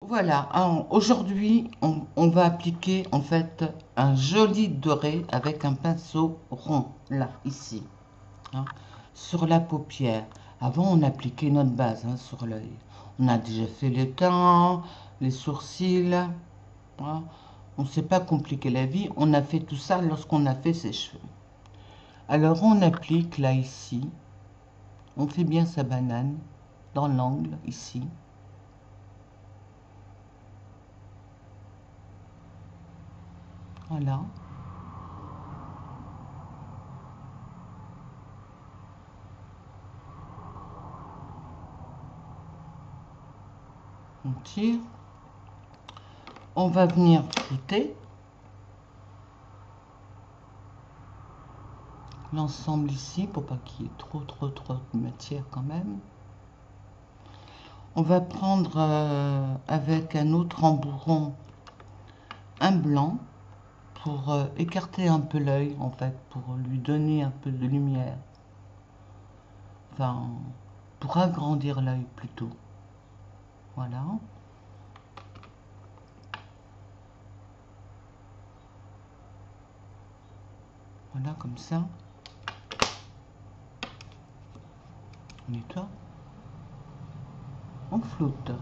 Voilà, aujourd'hui, on va appliquer en fait un joli doré avec un pinceau rond, là, ici, hein, sur la paupière. Avant, on appliquait notre base sur l'œil. On a déjà fait les teint, les sourcils, hein. On ne s'est pas compliqué la vie, on a fait tout ça lorsqu'on a fait ses cheveux. Alors, on applique là, ici, on fait bien sa banane, dans l'angle, ici. Voilà. On tire. On va venir flouter l'ensemble ici pour pas qu'il y ait trop de matière quand même. On va prendre avec un autre embourron un blanc pour écarter un peu l'œil en fait, pour lui donner un peu de lumière. Enfin, pour agrandir l'œil plutôt. Voilà. Voilà, comme ça. On nettoie. On floute.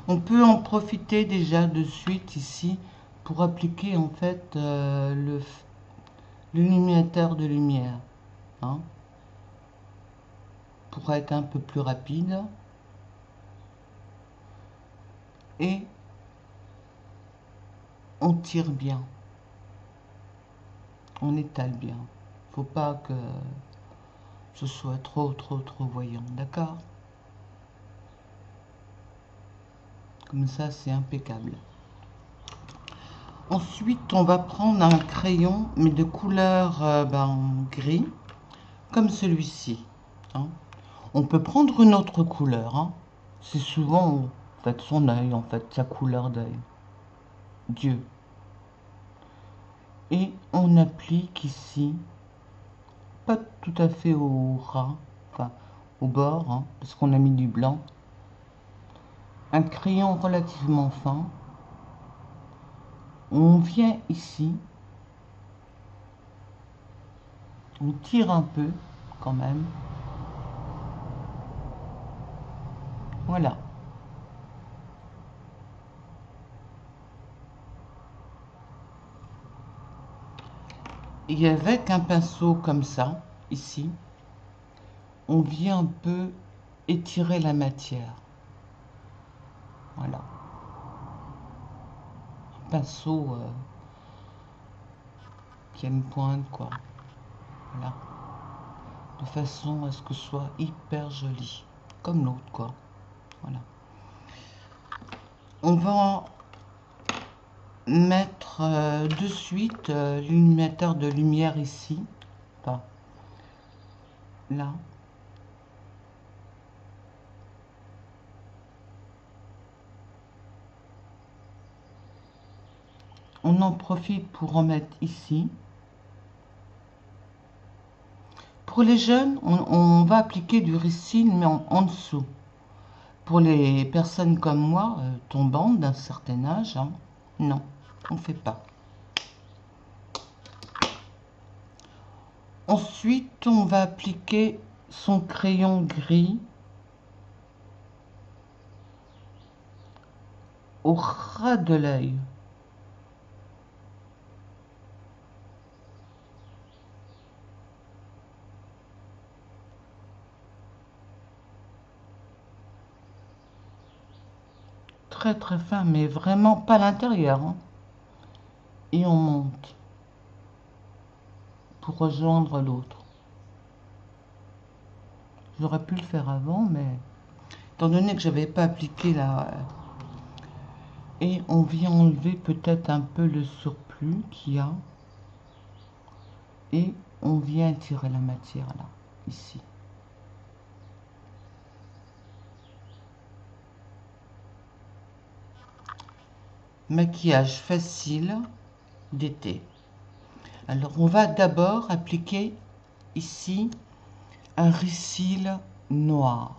On peut en profiter déjà de suite ici pour appliquer en fait l'illuminateur de lumière, hein, pour être un peu plus rapide. Et on tire bien, on étale bien. Faut pas que ce soit trop voyant, d'accord? Comme ça, c'est impeccable. Ensuite, on va prendre un crayon, mais de couleur gris, comme celui-ci, hein. On peut prendre une autre couleur, hein. C'est souvent en fait son œil, en fait, sa couleur d'œil. Dieu. Et on applique ici, pas tout à fait au ras, enfin au bord, hein, parce qu'on a mis du blanc. Un crayon relativement fin. On vient ici, on tire un peu quand même. Voilà. Et avec un pinceau comme ça, ici, on vient un peu étirer la matière. Voilà. Un pinceau qui a une pointe, quoi. Voilà. De façon à ce que ce soit hyper joli. Comme l'autre, quoi. Voilà. On va mettre de suite l'illuminateur de lumière ici. Enfin, là. On en profite pour en mettre ici. Pour les jeunes, on va appliquer du ricin, mais en dessous. Pour les personnes comme moi, tombantes d'un certain âge, hein, non, on ne fait pas. Ensuite, on va appliquer son crayon gris au ras de l'œil. Très fin, mais vraiment pas l'intérieur, hein. Et on monte pour rejoindre l'autre. J'aurais pu le faire avant, mais étant donné que j'avais pas appliqué la... Et on vient enlever peut-être un peu le surplus qu'il y a. Et on vient tirer la matière là, ici. Maquillage facile d'été. Alors on va d'abord appliquer ici un ricil noir.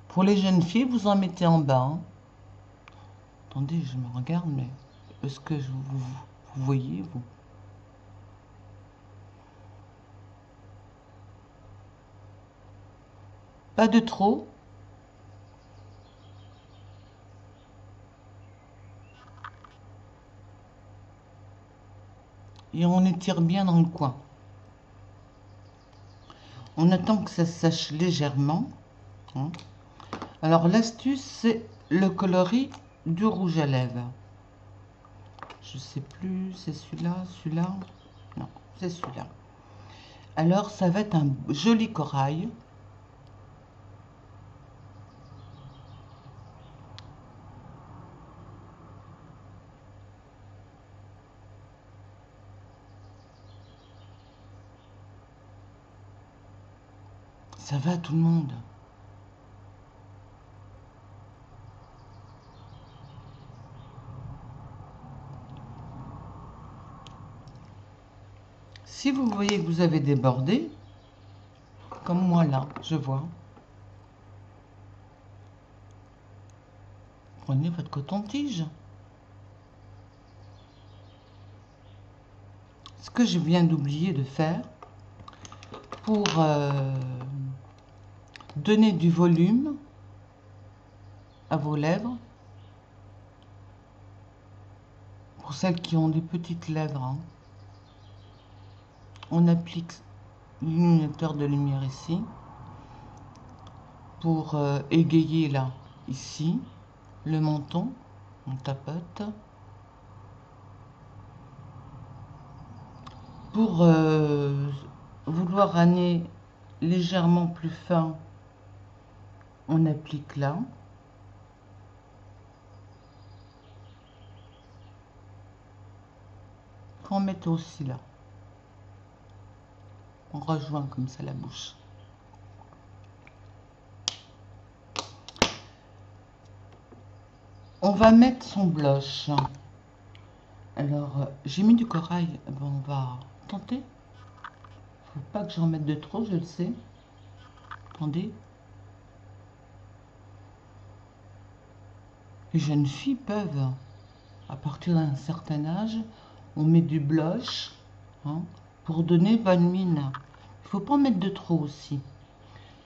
Pour les jeunes filles, vous en mettez en bas. Hein. Attendez, je me regarde, mais est-ce que vous voyez, vous? Pas de trop. Et on étire bien dans le coin. On attend que ça sèche légèrement. Hein. Alors l'astuce, c'est le coloris du rouge à lèvres. Je sais plus, c'est celui-là, celui-là. Non, c'est celui-là. Alors ça va être un joli corail. Ça va tout le monde. Si vous voyez que vous avez débordé, comme moi là, je vois, prenez votre coton-tige. Ce que je viens d'oublier de faire pour donner du volume à vos lèvres, pour celles qui ont des petites lèvres, hein, on applique l'illuminateur de lumière ici pour égayer là, ici, le menton, on tapote. Pour vouloir râner légèrement plus fin, on applique là. On met aussi là. On rejoint comme ça la bouche. On va mettre son blush. Alors, j'ai mis du corail. Bon, on va tenter. Faut pas que j'en mette de trop, je le sais. Attendez. Les jeunes filles peuvent, à partir d'un certain âge, on met du blush, hein, pour donner bonne mine. Il faut pas en mettre de trop aussi.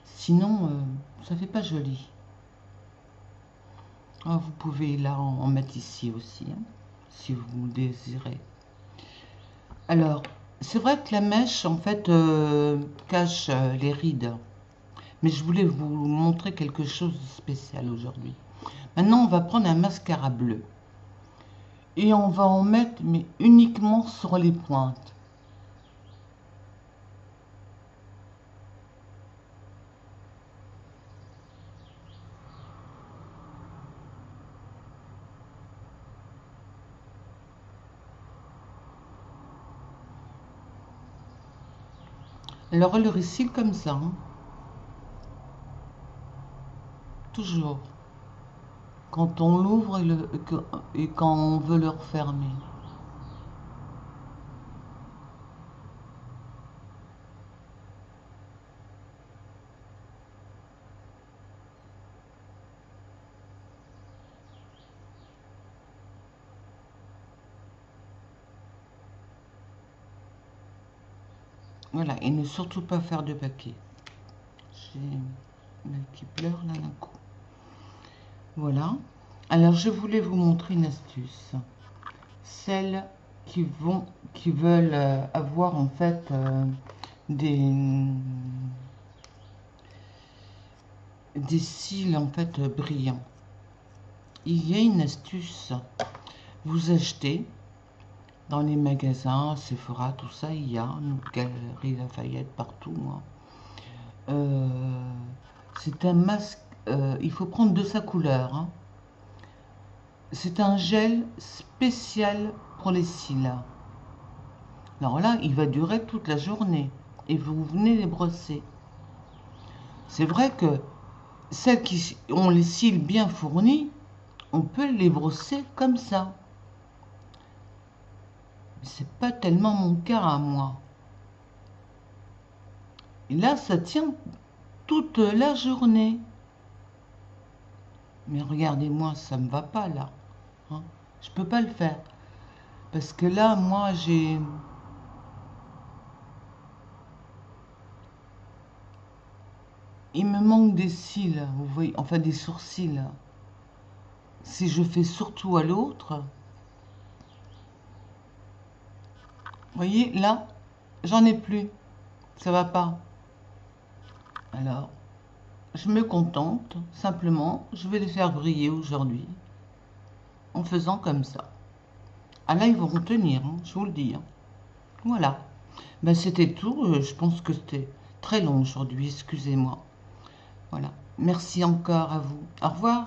Sinon, ça fait pas joli. Ah, vous pouvez là en mettre ici aussi, hein, si vous désirez. Alors, c'est vrai que la mèche, en fait, cache les rides. Mais je voulais vous montrer quelque chose de spécial aujourd'hui. Maintenant, on va prendre un mascara bleu. Et on va en mettre, mais uniquement sur les pointes. Alors, le récit comme ça. Hein. Toujours. Quand on l'ouvre et quand on veut le refermer. Voilà, et ne surtout pas faire de paquet. J'ai une qui pleure là d'un coup. Voilà. Alors, je voulais vous montrer une astuce. Celles qui veulent avoir en fait des cils en fait brillants. Il y a une astuce. Vous achetez dans les magasins, Sephora, tout ça, il y a une Galerie Lafayette partout. Hein. C'est un masque. Il faut prendre de sa couleur. Hein. C'est un gel spécial pour les cils. Alors là, il va durer toute la journée et vous venez les brosser. C'est vrai que celles qui ont les cils bien fournis, on peut les brosser comme ça. C'est pas tellement mon cas à moi. Et là, ça tient toute la journée. Mais regardez-moi, ça me va pas là. Hein. Je peux pas le faire. Parce que là, moi, j'ai... Il me manque des cils, vous voyez, enfin des sourcils. Si je fais surtout à l'autre, vous voyez, là, j'en ai plus. Ça va pas. Alors, je me contente, simplement, je vais les faire briller aujourd'hui, en faisant comme ça. Ah là, ils vont tenir, hein, je vous le dis. Hein. Voilà. Ben, c'était tout. Je pense que c'était très long aujourd'hui, excusez-moi. Voilà. Merci encore à vous. Au revoir.